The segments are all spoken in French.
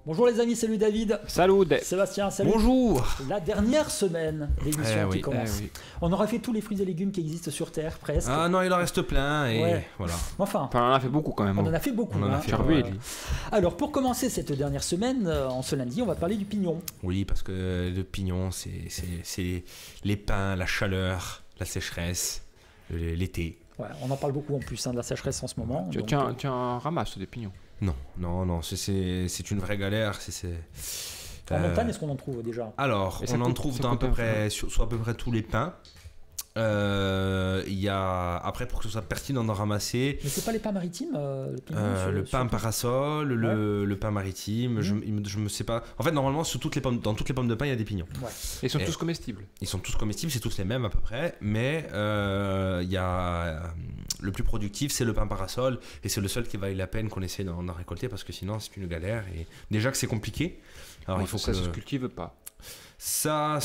Bonjour les amis, salut David. Salut. Sébastien, salut. Bonjour. La dernière semaine d'émission qui oui, commence. oui. On aura fait tous les fruits et légumes qui existent sur Terre, presque. Ah non, il en reste plein et Ouais. voilà. Enfin, On en a fait beaucoup quand même. on en a fait beaucoup. On en a hein. fait Charlie, Euh, Alors, pour commencer cette dernière semaine, en ce lundi, on va parler du pignon. Oui, parce que le pignon, c'est les pins, la chaleur, la sécheresse, l'été. Ouais, on en parle beaucoup en plus de la sécheresse en ce moment. donc, Tu en ramasses des pignons. Non, c'est une vraie galère. En montagne, est-ce qu'on en trouve déjà? Alors, Et ça on en coûte- trouve ça dans à coûte peu un près, sur à peu près tous les pins. Il y a, après, pour que ce soit pertinent d'en ramasser, Mais c'est pas les pins maritimes le pignon, le pain surtout parasol, le pain maritime, je me sais pas. En fait, normalement, dans toutes les pommes de pin, il y a des pignons. Ouais. Ils sont Et- tous comestibles. Ils sont tous comestibles, c'est tous les mêmes à peu près, mais il y a le plus productif, c'est le pain parasol, et c'est le seul qui vaille la peine qu'on essaie d'en récolter parce que sinon c'est une galère. Et déjà que c'est compliqué, alors il faut ça que se cultive pas. ça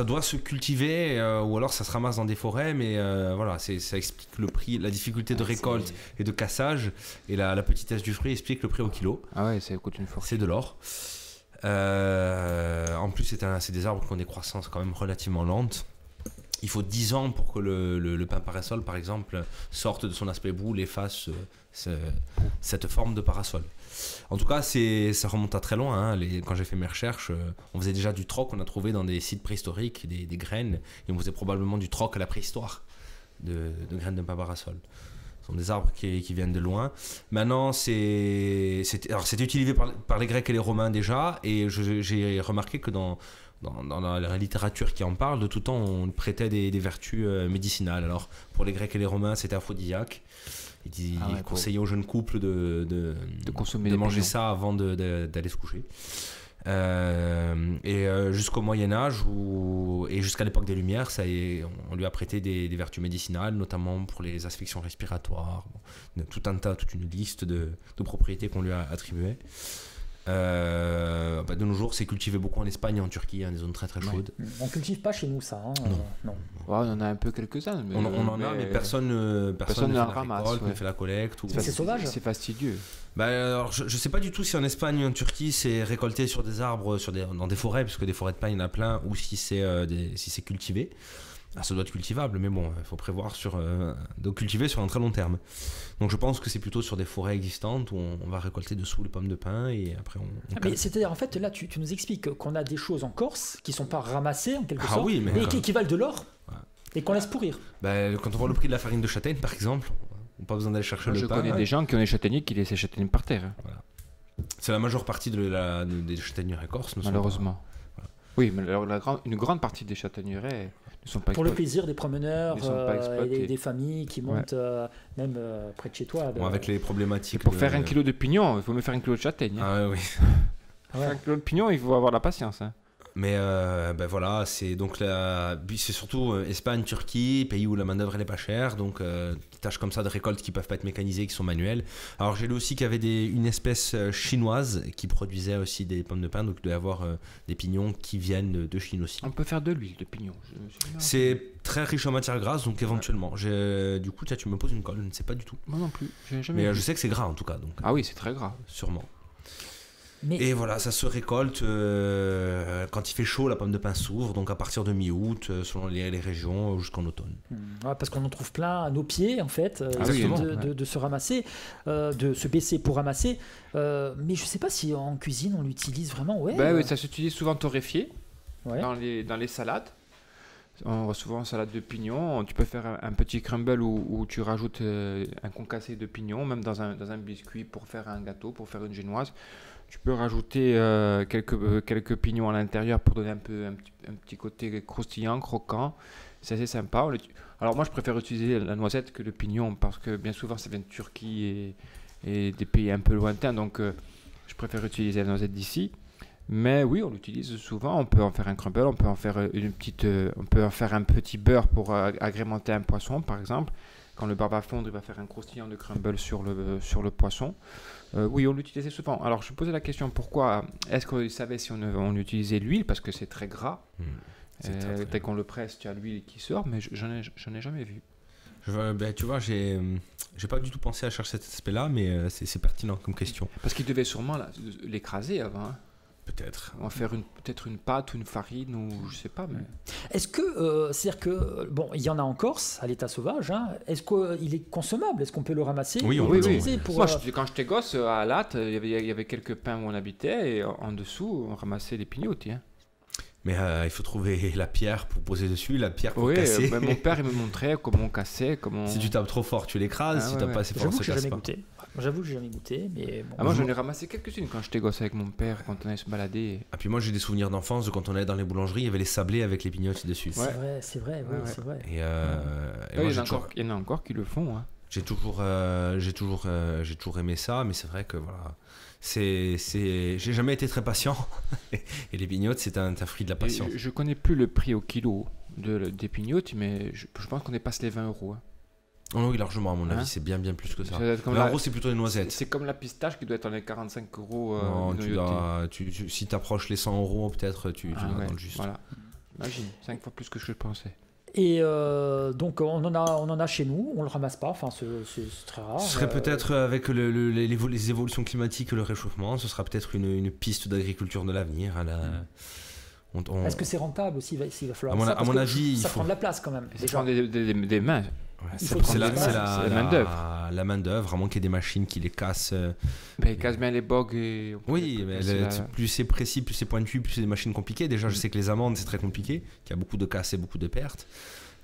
doit se cultiver ou alors ça se ramasse dans des forêts, mais voilà, ça explique le prix, la difficulté de récolte et de cassage, et la petitesse du fruit explique le prix au kilo. Ah ouais, ça coûte une fortune. C'est de l'or. En plus, c'est des arbres qui ont des croissances quand même relativement lentes. Il faut 10 ans pour que le pin parasol, par exemple, sorte de son aspect boule et fasse cette forme de parasol. En tout cas, ça remonte à très loin. Hein. Quand j'ai fait mes recherches, on faisait déjà du troc. On a trouvé dans des sites préhistoriques des graines. Et on faisait probablement du troc à la préhistoire de graines de pin parasol. Ce sont des arbres qui viennent de loin. Maintenant, c'était utilisé par les Grecs et les Romains déjà. Et j'ai remarqué que dans la littérature qui en parle, de tout temps, on prêtait des vertus médicinales. Alors, pour les Grecs et les Romains, c'était aphrodisiaque. Ils conseillaient aux jeunes couples de consommer de des manger pignons. ça avant d'aller se coucher. Jusqu'au Moyen-Âge et jusqu'à l'époque des Lumières, on lui a prêté des vertus médicinales, notamment pour les affections respiratoires. Toute une liste de propriétés qu'on lui a attribuées. De nos jours, c'est cultivé beaucoup en Espagne et en Turquie, des zones très très chaudes. On cultive pas chez nous ça. Hein, non. Ouais, on en a un peu quelques-uns. On en a, mais personne ne fait n'en la ramasse, récolte, ouais. ne fait la collecte. Mais c'est sauvage. C'est fastidieux. Alors, je sais pas du tout si en Espagne ou en Turquie c'est récolté sur des arbres, dans des forêts, parce que des forêts de pin il y en a plein, ou si c'est cultivé. Ça doit être cultivable, mais bon, il faut prévoir de cultiver sur un très long terme. Donc je pense que c'est plutôt sur des forêts existantes où on va récolter dessous les pommes de pin et après on Mais c'est-à-dire, en fait, là, tu nous expliques qu'on a des choses en Corse qui sont pas ramassées en quelque sorte, oui, mais qui valent de l'or Ouais. et qu'on laisse pourrir. Quand on voit le prix de la farine de châtaigne par exemple, on n'a pas besoin d'aller chercher Moi, le je pain. connais des gens qui ont des châtaigniers qui laissent les châtaignes par terre. C'est la majeure partie des châtaigniers corse. Malheureusement. Oui, mais une grande partie des châtaigneraies ne sont pas Pour le exploitées. plaisir des promeneurs Ils sont pas et exploités. des familles qui montent même près de chez toi. Avec les Et problématiques. pour faire 1 kilo de pignon, il faut me faire 1 kilo de châtaigne. Ah oui. Ouais. Faire 1 kilo de pignon, il faut avoir la patience. Hein. Mais voilà, c'est surtout Espagne, Turquie, pays où la main-d'œuvre elle est pas chère, donc des tâches comme ça de récolte qui peuvent pas être mécanisées, qui sont manuelles. Alors j'ai lu aussi qu'il y avait une espèce chinoise qui produisait aussi des pommes de pin, donc il doit y avoir des pignons qui viennent de Chine aussi. On peut faire de l'huile de pignon. C'est très riche en matières grasses, donc éventuellement. Du coup, tu me poses une colle, je ne sais pas du tout. Moi non plus. J'ai jamais Mais vu. je sais que c'est gras en tout cas, donc Ah oui, c'est très gras. sûrement. Mais Et voilà, ça se récolte quand il fait chaud, la pomme de pin s'ouvre, donc à partir de mi-août, selon les régions, jusqu'en automne. parce qu'on en trouve plein à nos pieds en fait, oui, de se ramasser, de se baisser pour ramasser. Mais je sais pas si en cuisine on l'utilise vraiment. Ouais. Oui, ça s'utilise souvent torréfié Ouais. dans les salades. On voit souvent salade de pignon. Tu peux faire un petit crumble où tu rajoutes un concassé de pignon, même dans un biscuit pour faire un gâteau, pour faire une génoise. Tu peux rajouter quelques pignons à l'intérieur pour donner un petit côté croustillant, croquant. C'est assez sympa. Alors moi, je préfère utiliser la noisette que le pignon parce que bien souvent, ça vient de Turquie et des pays un peu lointains. Donc, je préfère utiliser la noisette d'ici. Mais oui, on l'utilise souvent. On peut en faire un crumble, on peut en faire on peut en faire un petit beurre pour agrémenter un poisson, par exemple. Quand le beurre va fondre, il va faire un croustillant de crumble sur le poisson. Oui, on l'utilisait souvent. Alors, je me posais la question, pourquoi est-ce qu'on savait si on utilisait l'huile? Parce que c'est très gras. Dès qu'on le presse, tu as l'huile qui sort, mais j'en ai jamais vu. Tu vois, j'ai pas du tout pensé à chercher cet aspect-là, mais c'est pertinent comme question. Parce qu'il devait sûrement l'écraser avant. Hein. Peut-être. On va faire peut-être une pâte ou une farine ou je sais pas. Mais... Est-ce que, c'est-à-dire que, bon, il y en a en Corse, à l'état sauvage, hein, est-ce qu'il est consommable? Est-ce qu'on peut le ramasser Oui, et on peut, l'utiliser oui. pour... Moi, quand j'étais gosse, à Latte, il y avait quelques pins où on habitait et en dessous, on ramassait les pignotis. Hein. Mais il faut trouver la pierre pour poser dessus, la pierre pour Oui, casser. mon père il me montrait comment on cassait, comment... Si tu tapes trop fort, tu l'écrases. Ah, si ouais, tu tapes ouais. pas assez fort, J'avoue ça que j'ai casse jamais pas. goûté. J'avoue que j'ai jamais goûté, mais bon. Ah, moi, j'en ai ramassé quelques-unes quand j'étais gosse avec mon père, quand on allait se balader. Ah, puis moi, j'ai des souvenirs d'enfance de quand on allait dans les boulangeries, il y avait les sablés avec les pignotis dessus. C'est vrai, c'est vrai, oui, Ouais, ouais. c'est vrai. Et Ouais, moi, il y en a encore qui le font. Hein. j'ai toujours aimé ça, mais c'est vrai que voilà, j'ai jamais été très patient. Et les pignottes, c'est un fruit de la patience. Je connais plus le prix au kilo des pignotis, mais je pense qu'on dépasse les 20 euros. Hein. Oh oui, largement, à mon avis, Hein c'est bien plus que ça. Ça doit être comme Mais la- en gros, c'est plutôt des noisettes. C'est comme la pistache qui doit être dans les 45 euros. Non, noyauté. si tu approches les 100 euros, peut-être, tu Ah, dois ouais, dans le juste. Voilà. Imagine, 5 fois plus que je pensais. Et donc on en a chez nous, on le ramasse pas, enfin c'est très rare. Ce serait peut-être avec les évolutions climatiques et le réchauffement, ce sera peut-être une piste d'agriculture de l'avenir. Est-ce que c'est rentable aussi? Il va falloir À mon avis, ça il prend faut- de la place quand même. Ça Déjà. prend des mains. Il faut c'est prendre la main-d'œuvre. la main-d'œuvre, vraiment qu'il y ait des machines qui les cassent. Mais ils cassent bien les bogues. Et Oui, mais plus c'est précis, plus c'est pointu, plus c'est des machines compliquées. Déjà, je sais que les amandes, c'est très compliqué, qu'il y a beaucoup de casses et beaucoup de pertes.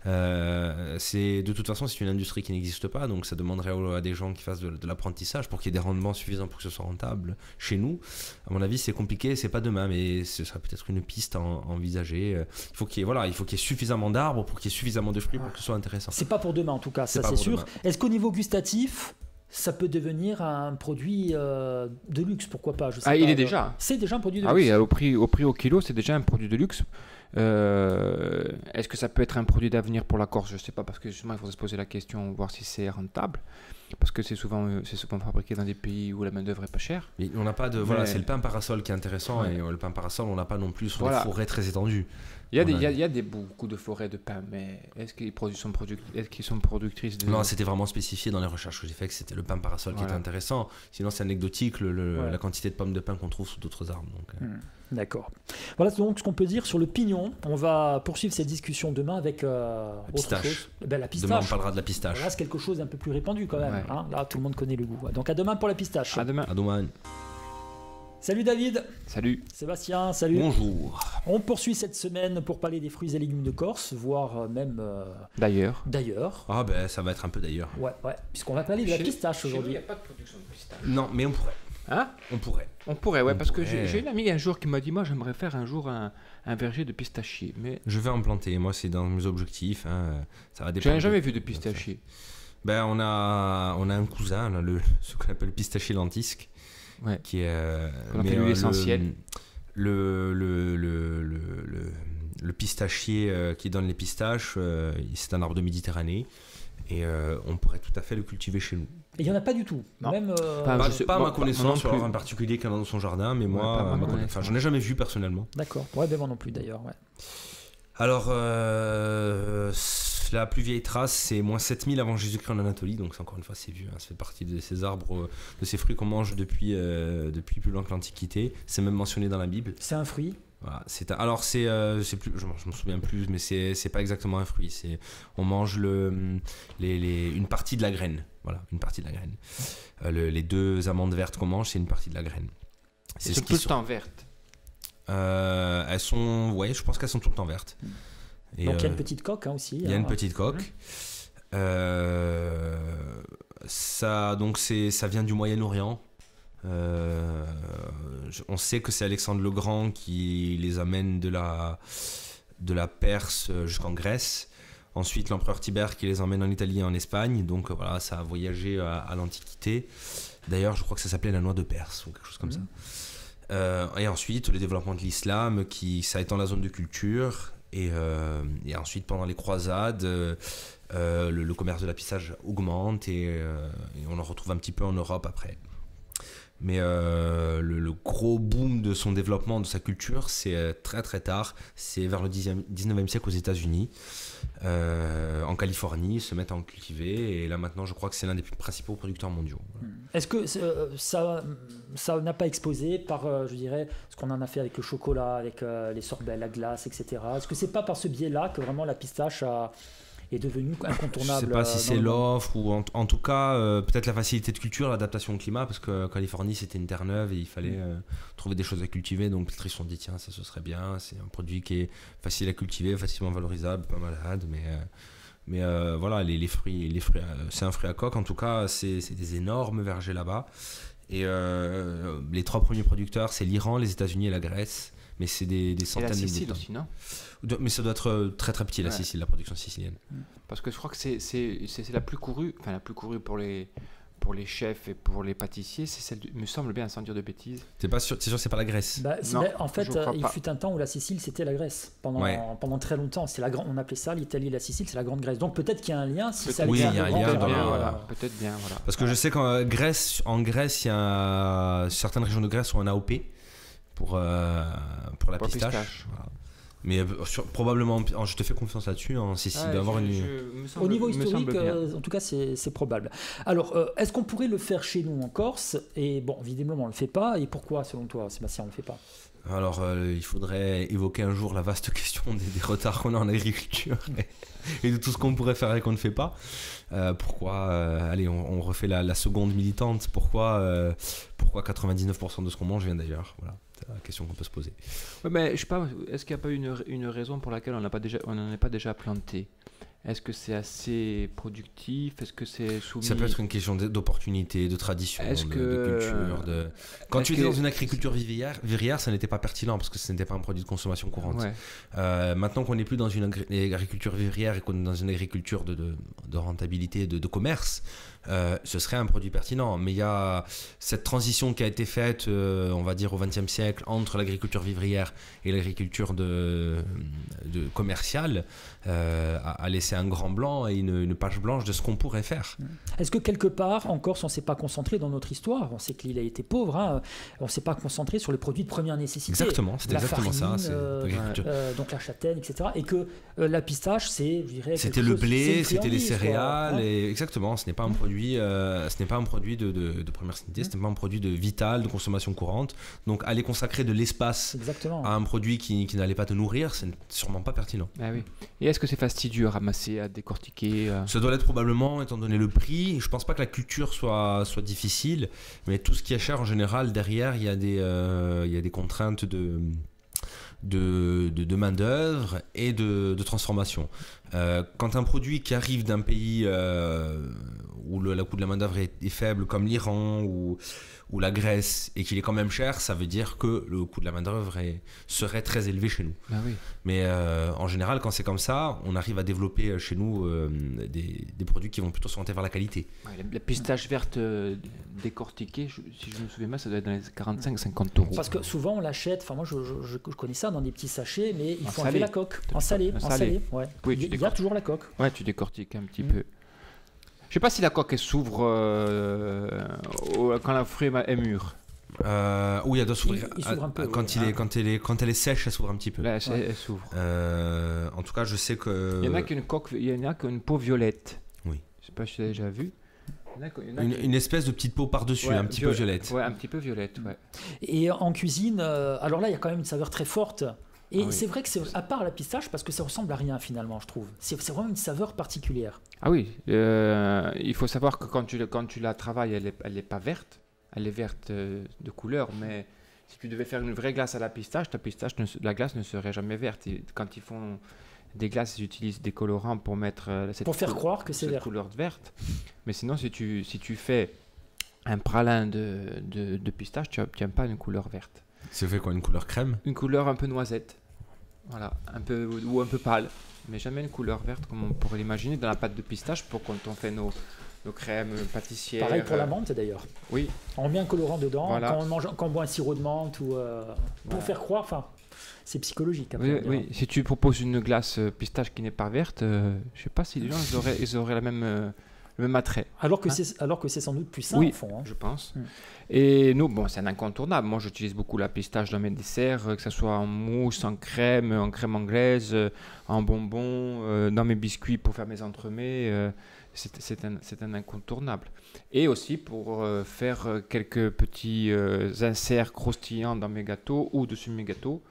De toute façon, c'est une industrie qui n'existe pas, donc ça demanderait à des gens qui fassent de l'apprentissage pour qu'il y ait des rendements suffisants pour que ce soit rentable. Chez nous, à mon avis, c'est compliqué, c'est pas demain, mais ce serait peut-être une piste à envisager. Il faut qu'il y ait suffisamment d'arbres pour qu'il y ait suffisamment de fruits pour que ce soit intéressant. C'est pas pour demain en tout cas, C'est ça pas c'est pour sûr. demain. Est-ce qu'au niveau gustatif, ça peut devenir un produit de luxe? Pourquoi pas? Je sais pas, il est déjà. C'est déjà un produit de Ah luxe. oui, au prix au kilo, c'est déjà un produit de luxe. Est-ce que ça peut être un produit d'avenir pour la Corse? Je ne sais pas, parce que justement, il faudrait se poser la question, voir si c'est rentable. Parce que c'est souvent fabriqué dans des pays où la main-d'œuvre est pas chère. Mais on n'a pas de. Voilà, c'est le pain parasol qui est intéressant, Ouais. et le pain parasol, on n'a pas non plus sur Voilà. des forêts très étendues. Il y a beaucoup de forêts de pain, mais est-ce qu'ils sont productrices de... Non, c'était vraiment spécifié dans les recherches que j'ai faites que c'était le pain parasol qui était Voilà. intéressant. Sinon, c'est anecdotique Ouais. la quantité de pommes de pin qu'on trouve sous d'autres arbres. Donc, D'accord. Voilà donc ce qu'on peut dire sur le pignon. On va poursuivre cette discussion demain avec autre pistache. chose. Ben, la Demain, pistache. on parlera de la pistache. Là, c'est quelque chose d'un peu plus répandu quand même. Ouais. Hein. Là, tout le monde connaît le goût. Donc à demain pour la pistache. À demain. À demain. Salut David, Salut. Sébastien, salut. Bonjour. On poursuit cette semaine pour parler des fruits et légumes de Corse, voire même D'ailleurs. d'ailleurs. Ah ben, ça va être un peu d'ailleurs. Ouais, puisqu'on va parler de la pistache aujourd'hui. pas de production de pistache. Non, mais on pourrait. Hein? On pourrait. On pourrait, ouais, On parce que pourrait. j'ai une amie un jour qui m'a dit, moi j'aimerais faire un jour un verger de pistachiers, mais Je vais en planter. Moi, c'est dans mes objectifs. Hein. Ça va je dépendre. n'ai jamais vu de pistachiers. Ben, on a un cousin, là, ce qu'on appelle le pistachier lentisque. Ouais. Qui est. Qu'on appelle l'huile essentielle. Le pistachier qui donne les pistaches, c'est un arbre de Méditerranée. Et on pourrait tout à fait le cultiver chez nous. Et il n'y en a pas du tout. Non. Même, Pas- Pas, je sais- pas à moi- ma connaissance, moi non sur plus. un particulier qui en a dans son jardin, mais moi, pas à ma à ma connaissance. enfin, j'en ai jamais vu personnellement. D'accord. Ouais, ben moi non plus d'ailleurs. Ouais. Alors, la plus vieille trace, c'est moins 7000 avant Jésus-Christ en Anatolie, donc encore une fois, c'est vieux. Hein, ça fait partie de ces arbres, de ces fruits qu'on mange depuis plus loin que l'Antiquité. C'est même mentionné dans la Bible. C'est un fruit. Voilà, c'est plus, je m'en souviens plus, mais c'est pas exactement un fruit. On mange une partie de la graine. Voilà, une partie de la graine. Les 2 amandes vertes qu'on mange, c'est une partie de la graine. C'est ce tout qui le sont. temps verte. Elles sont, ouais, je pense qu'elles sont tout le temps vertes. Et, Donc il y a une petite coque hein, aussi. il y a hein. une petite coque. Ça vient du Moyen-Orient. On sait que c'est Alexandre le Grand qui les amène de la Perse jusqu'en Grèce. Ensuite, l'empereur Tibère qui les emmène en Italie et en Espagne. Donc voilà, ça a voyagé à l'Antiquité. D'ailleurs, je crois que ça s'appelait la noix de Perse ou quelque chose comme ça. Et ensuite, le développement de l'islam, ça étend la zone de culture. Et ensuite, pendant les croisades, le commerce de la pistache augmente et on en retrouve un petit peu en Europe après. Mais le gros boom de son développement, de sa culture, c'est très très tard. C'est vers le 19e siècle aux États-Unis. En Californie, ils se mettent à en cultiver. Et là maintenant, je crois que c'est l'un des principaux producteurs mondiaux. Voilà. Est-ce que ça n'a pas explosé par, je dirais, ce qu'on en a fait avec le chocolat, avec les sorbets, la glace, etc. Est-ce que c'est pas par ce biais-là que vraiment la pistache est devenue incontournable? Je ne sais pas si c'est l'offre ou en tout cas peut-être la facilité de culture, l'adaptation au climat, parce que Californie c'était une terre neuve et il fallait trouver des choses à cultiver. Donc peut-être ils se sont dit tiens, ça ce serait bien, c'est un produit qui est facile à cultiver, facilement valorisable, pas malade, mais voilà, les fruits, c'est un fruit à coque. En tout cas, c'est des énormes vergers là-bas. Et les 3 premiers producteurs, c'est l'Iran, les États-Unis et la Grèce. Mais c'est des centaines de Sicile aussi, non? Mais ça doit être très très petit, la Sicile, la production sicilienne. Parce que je crois que c'est la plus courue, enfin la plus courue pour les chefs et pour les pâtissiers, c'est celle, me semble bien, sans dire de bêtises. C'est pas sûr, c'est sûr, c'est pas la Grèce. En fait, il fut un temps où la Sicile c'était la Grèce pendant très longtemps. On appelait ça l'Italie et la Sicile, c'est la grande Grèce. Donc peut-être qu'il y a un lien. Si ça oui, il y a un lien. Peut-être bien, voilà. Parce que je sais qu'en Grèce, il y a certaines régions de Grèce ont un AOP pour la pistache. Voilà. Mais probablement, je te fais confiance là-dessus, en Sicile doit avoir au niveau historique, en tout cas, c'est probable. Alors, est-ce qu'on pourrait le faire chez nous en Corse? Et bon, évidemment, on ne le fait pas. Et pourquoi, selon toi, Sébastien, on ne le fait pas? Alors, il faudrait évoquer un jour la vaste question des retards qu'on a en agriculture et de tout ce qu'on pourrait faire et qu'on ne fait pas. Pourquoi, allez, on refait la seconde militante. Pourquoi 99% de ce qu'on mange vient d'ailleurs? Voilà. C'est la question qu'on peut se poser. Ouais, mais je sais pas, est-ce qu'il n'y a pas une raison pour laquelle on n'en est pas déjà planté? Est-ce que c'est assez productif? Est-ce que c'est soumis... Ça peut être une question d'opportunité, de tradition, de culture. Quand tu es dans une agriculture vivrière, ça n'était pas pertinent parce que ce n'était pas un produit de consommation courante. Ouais. Maintenant qu'on n'est plus dans une agriculture vivrière et qu'on est dans une agriculture de rentabilité, de commerce, ce serait un produit pertinent. Mais il y a cette transition qui a été faite, on va dire, au XXe siècle entre l'agriculture vivrière et l'agriculture commerciale a laissé un grand blanc et une page blanche de ce qu'on pourrait faire. Est-ce que quelque part, en Corse, on ne s'est pas concentré dans notre histoire? On sait que l'île a été pauvre, hein. On ne s'est pas concentré sur les produits de première nécessité. Exactement, c'est exactement farine, ça. Donc la châtaigne, etc. Et que la pistache, je dirais... C'était le blé, c'était les céréales. Et exactement, ce n'est pas un produit, de première nécessité, ce n'est pas un produit de vital, de consommation courante. Donc aller consacrer de l'espace à un produit qui n'allait pas te nourrir, c'est sûrement pas pertinent. Ah oui. Et est-ce que c'est fastidieux à ramasser, à décortiquer? Ça doit l'être probablement, étant donné le prix. Je pense pas que la culture soit difficile, mais tout ce qui est cher en général, derrière, il y a des contraintes de main d'œuvre et de transformation. Quand un produit qui arrive d'un pays où le coût de la main d'œuvre est faible, comme l'Iran ou la Grèce, et qu'il est quand même cher, ça veut dire que le coût de la main d'œuvre serait très élevé chez nous. Ah oui. Mais en général, quand c'est comme ça, on arrive à développer chez nous des produits qui vont plutôt s'orienter vers la qualité. Ouais, la pistache verte décortiquée, si je me souviens bien, ça doit être dans les 45-50 €. Parce que souvent on l'achète, enfin moi je connais ça dans des petits sachets, mais il faut enlever la coque. En salé. Ouais. Oui, il y a toujours la coque. Ouais, tu décortiques un petit peu. Je sais pas si la coque elle s'ouvre quand la fruit est mûre. Oui, elle doit s'ouvrir. Il s'ouvre un peu. Quand elle est sèche, elle s'ouvre un petit peu. Là, elle s'ouvre. En tout cas, je sais que. Il y en a qui ont une peau violette. Oui. Je sais pas si tu as déjà vu. Une espèce de petite peau par-dessus, un petit peu violette. Ouais, un petit peu violette, ouais. Et en cuisine, alors là, il y a quand même une saveur très forte. Et c'est vrai que c'est à part la pistache, parce que ça ressemble à rien finalement, je trouve. C'est vraiment une saveur particulière. Ah oui, il faut savoir que quand tu la travailles, elle est pas verte. Elle est verte de couleur, mais si tu devais faire une vraie glace à la pistache, la glace ne serait jamais verte. Et quand ils font des glaces, ils utilisent des colorants pour mettre croire que c'est vert. Couleur verte. Mais sinon, si tu fais un pralin de pistache, tu n'obtiens pas une couleur verte. C'est fait quoi, une couleur crème? Une couleur un peu noisette. Voilà, un peu pâle, mais jamais une couleur verte comme on pourrait l'imaginer dans la pâte de pistache pour quand on fait nos crèmes pâtissières. Pareil pour la menthe d'ailleurs. Oui. On met un colorant dedans, voilà. Quand on boit un sirop de menthe ou pour faire croire, enfin, c'est psychologique. Après, oui. Si tu proposes une glace pistache qui n'est pas verte, je sais pas si les gens ils auraient la le même attrait. Alors que c'est sans doute plus sain Oui, au fond. Hein. je pense. Mm. Et nous, bon, c'est un incontournable. Moi, j'utilise beaucoup la pistache dans mes desserts, que ce soit en mousse, en crème anglaise, en bonbons, dans mes biscuits pour faire mes entremets. C'est un incontournable. Et aussi pour faire quelques petits inserts croustillants dans mes gâteaux ou dessus mes gâteaux.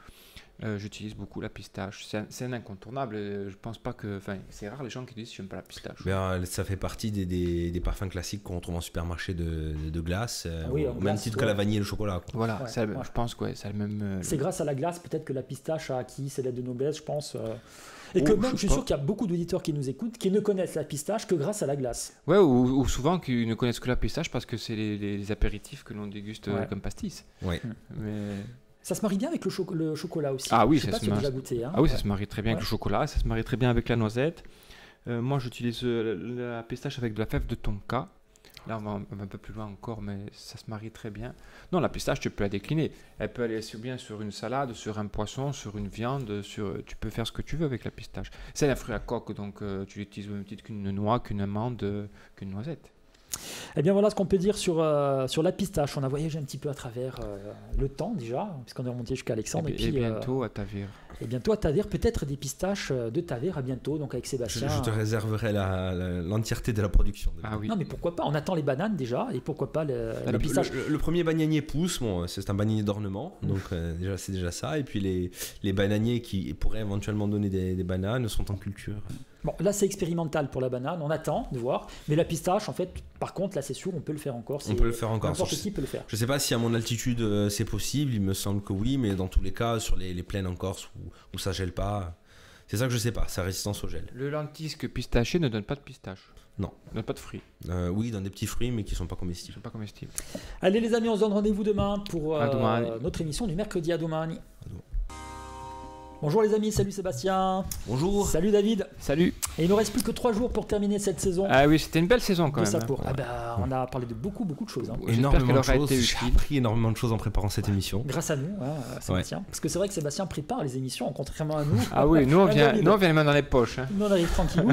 J'utilise beaucoup la pistache. C'est un incontournable. Je pense pas que. Enfin, c'est rare les gens qui disent j'aime pas la pistache. Ça fait partie des parfums classiques qu'on trouve en supermarché de glace, Oui, au en même glace, titre ouais. que la vanille et le chocolat. Quoi. Voilà, Ouais, c'est ouais. je pense que c'est le même. C'est grâce à la glace peut-être que la pistache a acquis ses lettres de noblesse, je pense. Et Oh, que même, je je suis pense- sûr qu'il y a beaucoup d'auditeurs qui nous écoutent qui ne connaissent la pistache que grâce à la glace. Ouais, ou souvent qui ne connaissent que la pistache parce que c'est les apéritifs que l'on déguste Ouais. comme pastis. Ouais. Mais... Ça se marie bien avec le chocolat aussi. Ah oui, je sais ça pas se si tu as marie. déjà goûté. Hein. Ah oui, ça Ouais. se marie très bien avec Ouais. le chocolat, ça se marie très bien avec la noisette. Moi, j'utilise la pistache avec de la fève de tonka. Là, on va un peu plus loin encore, mais ça se marie très bien. Non, la pistache, tu peux la décliner. Elle peut aller aussi bien sur une salade, sur un poisson, sur une viande. Tu peux faire ce que tu veux avec la pistache. C'est un fruit à coque, donc tu l'utilises au même titre qu'une noix, qu'une amande, qu'une noisette. Eh bien voilà ce qu'on peut dire sur la pistache. On a voyagé un petit peu à travers le temps déjà, puisqu'on est remonté jusqu'à Alexandre. Et bientôt à Tavire. Et bientôt à Tavire, peut-être des pistaches de Tavire à bientôt, donc avec Sébastien. Je te réserverai l'entièreté de la production. Ah oui. Non mais pourquoi pas, on attend les bananes déjà, et pourquoi pas les Le, pistaches. le premier bananier pousse, bon, c'est un bananier d'ornement, donc c'est déjà ça. Et puis les bananiers qui pourraient éventuellement donner des bananes sont en culture. Bon, là c'est expérimental pour la banane, on attend de voir. Mais la pistache, en fait, par contre, là c'est sûr, on peut le faire encore. On peut le faire encore. N'importe qui peut le faire. Je sais pas si à mon altitude c'est possible, il me semble que oui, mais dans tous les cas, sur les plaines en Corse où ça gèle pas, c'est ça que je sais pas, sa résistance au gel. Le lentisque pistaché ne donne pas de pistache. Non. Ne donne pas de fruits. Oui, dans des petits fruits, mais qui sont pas Ils comestibles. ne sont pas comestibles. Allez les amis, on se donne rendez-vous demain pour À domani. notre émission du mercredi à domani. Bonjour les amis, salut Sébastien. Bonjour. Salut David. Salut. Et il nous reste plus que 3 jours pour terminer cette saison. Ah oui, c'était une belle saison quand de même. Sapour. Ah bah, on a parlé de beaucoup de choses. Hein. J'espère Énormément qu'elle de aura choses. été J'ai utile. appris énormément de choses en préparant cette émission. Grâce à nous, hein, Sébastien. Parce que c'est vrai que Sébastien prépare les émissions, contrairement à nous. Ah oui, nous on vient David. les mains dans les poches. Hein. Nous on arrive tranquillou.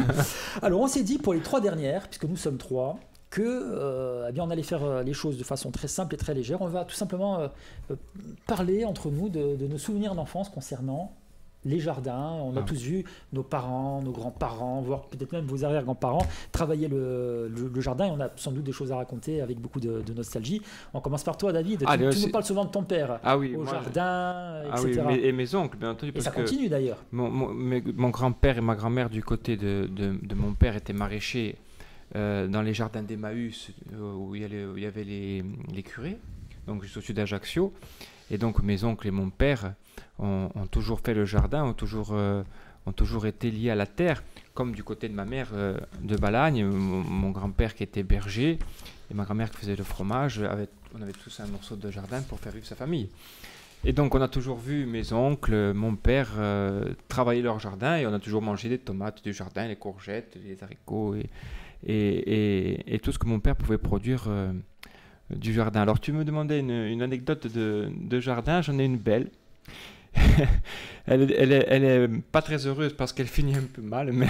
Alors on s'est dit pour les 3 dernières, puisque nous sommes 3, que eh bien, on allait faire les choses de façon très simple et très légère. On va tout simplement parler entre nous de nos souvenirs d'enfance concernant les jardins. On a tous vu nos parents, nos grands-parents, voire peut-être même vos arrière-grands-parents travailler le jardin, et on a sans doute des choses à raconter avec beaucoup de nostalgie. On commence par toi David. Allez, tu nous parles souvent de ton père. Ah oui, Au moi, jardin, Ah oui, etc. et mes oncles, bien entendu. Et Parce ça que continue d'ailleurs. mon grand-père et ma grand-mère du côté de mon père étaient maraîchers dans les jardins d'Emmaüs où il y avait les curés, donc juste au-dessus d'Ajaccio. Et donc mes oncles et mon père ont toujours fait le jardin, ont toujours été liés à la terre, comme du côté de ma mère de Balagne, mon grand-père qui était berger et ma grand-mère qui faisait le fromage. On avait tous un morceau de jardin pour faire vivre sa famille. Et donc on a toujours vu mes oncles, mon père travailler leur jardin, et on a toujours mangé des tomates du jardin, les courgettes, les haricots et tout ce que mon père pouvait produire du jardin. Alors tu me demandais une anecdote de jardin, j'en ai une belle. elle est pas très heureuse parce qu'elle finit un peu mal, mais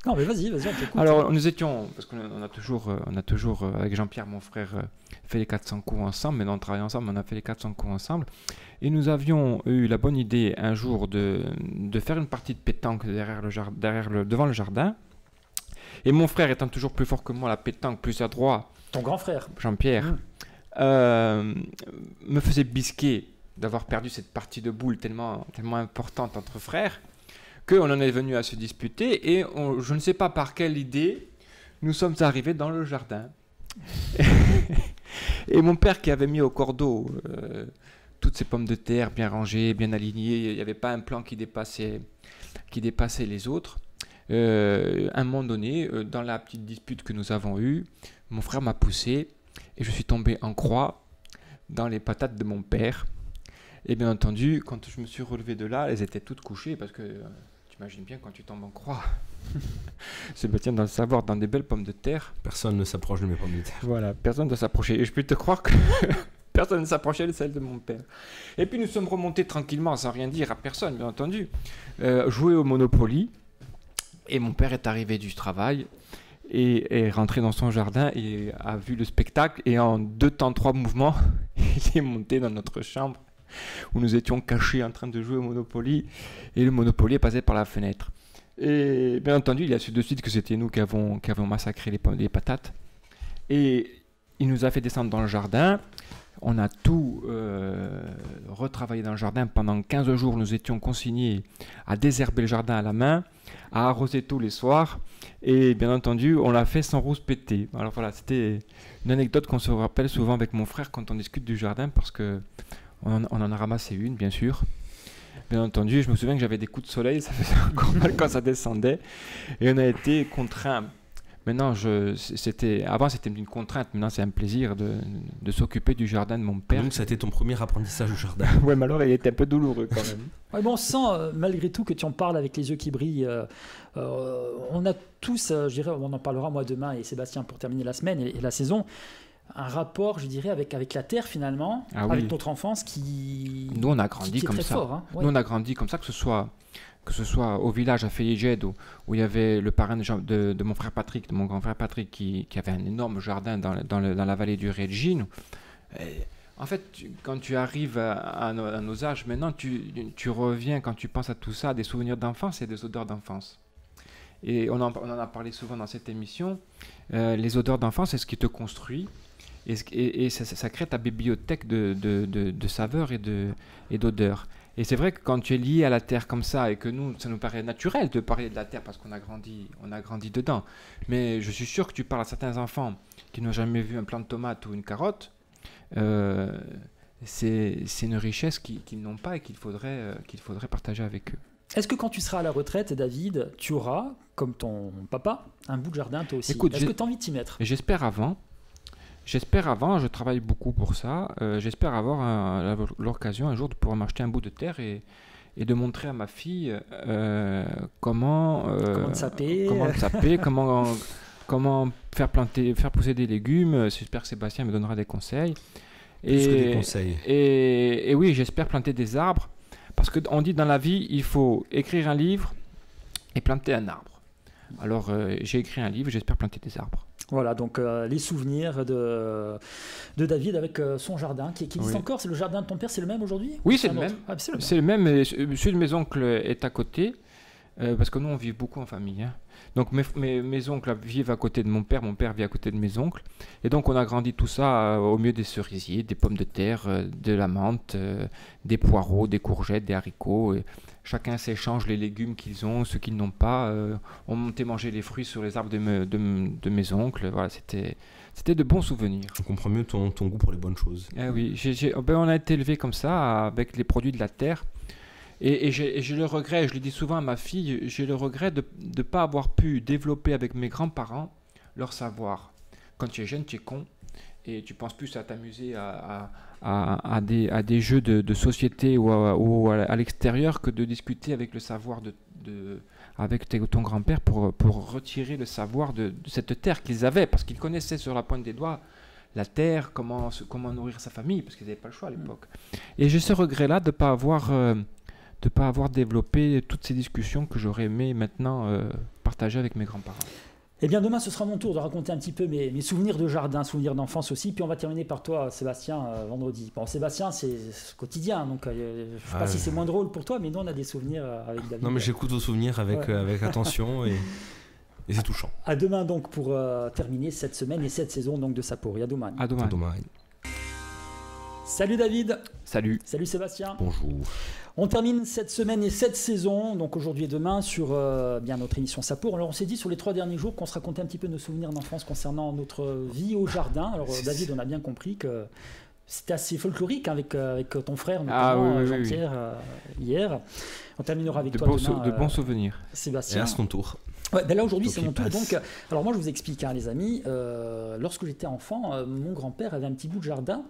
Non mais vas-y, on t'écoute. alors nous étions, parce qu'on a toujours avec Jean-Pierre mon frère fait les 400 coups ensemble, mais on travaille ensemble, on a fait les 400 coups ensemble, et nous avions eu la bonne idée un jour de faire une partie de pétanque devant le jardin, et mon frère étant toujours plus fort que moi à la pétanque, plus adroit, Ton grand frère. Jean-Pierre, me faisait bisquer d'avoir perdu cette partie de boule tellement importante entre frères, qu'on en est venu à se disputer, et je ne sais pas par quelle idée, nous sommes arrivés dans le jardin. Et mon père qui avait mis au cordeau toutes ces pommes de terre bien rangées, bien alignées, il n'y avait pas un plan qui dépassait les autres. À un moment donné, dans la petite dispute que nous avons eue, mon frère m'a poussé et je suis tombé en croix dans les patates de mon père. Et bien entendu, quand je me suis relevé de là, elles étaient toutes couchées parce que tu imagines bien quand tu tombes en croix. Sébastien doit le savoir, dans des belles pommes de terre. Personne ne s'approche de mes pommes de terre. Voilà, personne ne doit s'approcher. Et je peux te croire que personne ne s'approchait de celle de mon père. Et puis nous sommes remontés tranquillement, sans rien dire à personne, bien entendu, jouer au Monopoly. Et mon père est arrivé du travail et est rentré dans son jardin et a vu le spectacle. Et en 2 temps, 3 mouvements, il est monté dans notre chambre où nous étions cachés en train de jouer au Monopoly. Et le Monopoly est passé par la fenêtre. Et bien entendu, il a su de suite que c'était nous qui avons massacré les patates. Et il nous a fait descendre dans le jardin. On a tout retravaillé dans le jardin. Pendant 15 jours, nous étions consignés à désherber le jardin à la main, à arroser tous les soirs. Et bien entendu, on l'a fait sans rouspéter. Alors voilà, c'était une anecdote qu'on se rappelle souvent avec mon frère quand on discute du jardin, parce qu'on en a ramassé une, bien sûr. Bien entendu, je me souviens que j'avais des coups de soleil, ça faisait encore mal quand ça descendait. Et on a été contraints. Maintenant, avant c'était une contrainte, maintenant c'est un plaisir de s'occuper du jardin de mon père. Donc ça a été ton premier apprentissage au jardin. Ouais, mais alors il était un peu douloureux quand même. Ouais, bon, on sent malgré tout que tu en parles avec les yeux qui brillent. On a tous, je dirais, on en parlera moi demain et Sébastien pour terminer la semaine et la saison, un rapport, je dirais, avec la terre finalement, avec notre enfance qui. Nous on a grandi comme ça. Fort, hein. Ouais. Nous on a grandi comme ça, que ce soit au village à Feyiged où il y avait le parrain de mon frère Patrick, de mon grand frère Patrick, qui avait un énorme jardin dans la vallée du Regine. En fait, quand tu arrives à nos âges maintenant, tu reviens, quand tu penses à tout ça, à des souvenirs d'enfance et des odeurs d'enfance. Et on en a parlé souvent dans cette émission. Les odeurs d'enfance, c'est ce qui te construit et ça crée ta bibliothèque de saveurs et d'odeurs. Et c'est vrai que quand tu es lié à la terre comme ça et que nous, ça nous paraît naturel de parler de la terre parce qu'on a grandi dedans. Mais je suis sûr que tu parles à certains enfants qui n'ont jamais vu un plant de tomate ou une carotte. C'est une richesse qu'ils n'ont pas et qu'il faudrait partager avec eux. Est-ce que quand tu seras à la retraite, David, tu auras, comme ton papa, un bout de jardin toi aussi? Écoute, est-ce que tu as envie de t'y mettre? J'espère avant, je travaille beaucoup pour ça. J'espère avoir l'occasion un jour de pouvoir m'acheter un bout de terre et de montrer à ma fille comment saper, comment faire pousser des légumes. J'espère que Sébastien me donnera des conseils. Et oui, j'espère planter des arbres. Parce qu'on dit dans la vie, il faut écrire un livre et planter un arbre. Alors, j'ai écrit un livre, j'espère planter des arbres. Voilà, donc les souvenirs de David avec son jardin qui existe encore. C'est le jardin de ton père, c'est le même aujourd'hui? Oui, c'est le même. Ah, c'est le même. Celui de mes oncles est à côté, parce que nous, on vit beaucoup en famille. Hein. Donc mes oncles vivent à côté de mon père vit à côté de mes oncles. Et donc on a grandi tout ça au milieu des cerisiers, des pommes de terre, de la menthe, des poireaux, des courgettes, des haricots. Et chacun s'échange les légumes qu'ils ont, ceux qu'ils n'ont pas. On montait manger les fruits sur les arbres de mes oncles. Voilà, c'était de bons souvenirs. On comprend mieux ton goût pour les bonnes choses. Oui, on a été élevé comme ça, avec les produits de la terre. Et j'ai le regret, je le dis souvent à ma fille, j'ai le regret de ne pas avoir pu développer avec mes grands-parents leur savoir. Quand tu es jeune, tu es con et tu penses plus à t'amuser à des jeux de société ou à l'extérieur que de discuter avec le savoir avec ton grand-père pour retirer le savoir de cette terre qu'ils avaient, parce qu'ils connaissaient sur la pointe des doigts la terre, comment nourrir sa famille, parce qu'ils n'avaient pas le choix à l'époque. Et j'ai ce regret-là de ne pas avoir développé toutes ces discussions que j'aurais aimé maintenant partager avec mes grands-parents. Eh bien, demain, ce sera mon tour de raconter un petit peu mes souvenirs de jardin, souvenirs d'enfance aussi. Puis on va terminer par toi, Sébastien, vendredi. Bon, Sébastien, c'est quotidien, donc je ne sais pas si c'est moins drôle pour toi, mais nous, on a des souvenirs avec David. Non, mais j'écoute vos souvenirs avec attention et c'est touchant. À demain, donc, pour terminer cette semaine et cette saison donc, de Sapori. À demain. À demain. Salut David. Salut. Salut Sébastien. Bonjour. On termine cette semaine et cette saison, donc aujourd'hui et demain, sur bien notre émission Sapor. Alors on s'est dit sur les 3 derniers jours qu'on se racontait un petit peu nos souvenirs d'enfance concernant notre vie au jardin. Alors David, on a bien compris que c'était assez folklorique avec ton frère, notamment Jean-Pierre, hier. On terminera avec toi demain. De bons souvenirs. Sébastien. Et à son tour. Ouais, ben là aujourd'hui c'est mon tour. Donc, alors moi je vous explique les amis, lorsque j'étais enfant, mon grand-père avait un petit bout de jardin,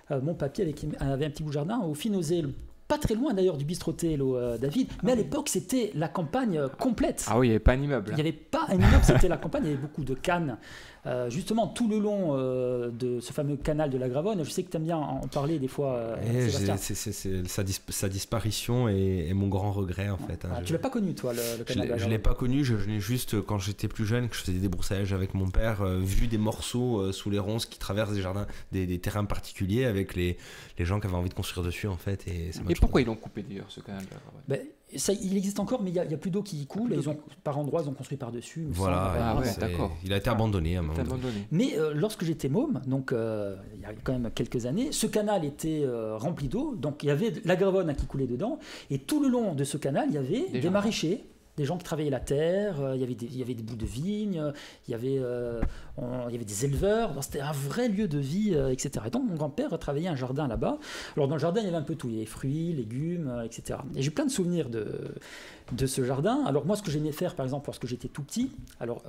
mon papy avait un petit bout de jardin au Finosé, pas très loin d'ailleurs du Bistrotello, David, mais à l'époque c'était la campagne complète. Ah oui, il n'y avait pas un immeuble. Il n'y avait pas un immeuble, c'était la campagne, il y avait beaucoup de cannes justement tout le long de ce fameux canal de la Gravonne. Je sais que tu aimes bien en parler des fois, Sébastien. C'est sa disparition et mon grand regret en fait. Ah, tu l'as pas connu toi, le canal de la Je Gravonne? l'ai pas connu, je l'ai juste quand j'étais plus jeune, que je faisais des débroussailles avec mon père, vu des morceaux sous les ronces qui traversent des jardins, des terrains particuliers avec les gens qui avaient envie de construire dessus en fait. Et pourquoi ils l'ont coupé d'ailleurs ce canal de la Gravonne? Ça, il existe encore, mais il y a plus d'eau qui coule. Et par endroits, ils ont construit par-dessus. Voilà, d'accord. Il a été abandonné à un moment donné. Mais lorsque j'étais môme, donc il y a quand même quelques années, ce canal était rempli d'eau. Donc il y avait la Gravonne qui coulait dedans. Et tout le long de ce canal, il y avait des maraîchers. Des gens qui travaillaient la terre, il y avait des bouts de vignes, il y avait des éleveurs. C'était un vrai lieu de vie, etc. Et donc mon grand-père travaillait un jardin là-bas. Alors dans le jardin, il y avait un peu tout, il y avait fruits, légumes, etc. Et j'ai plein de souvenirs de ce jardin. Alors moi, ce que j'aimais faire, par exemple, lorsque j'étais tout petit, alors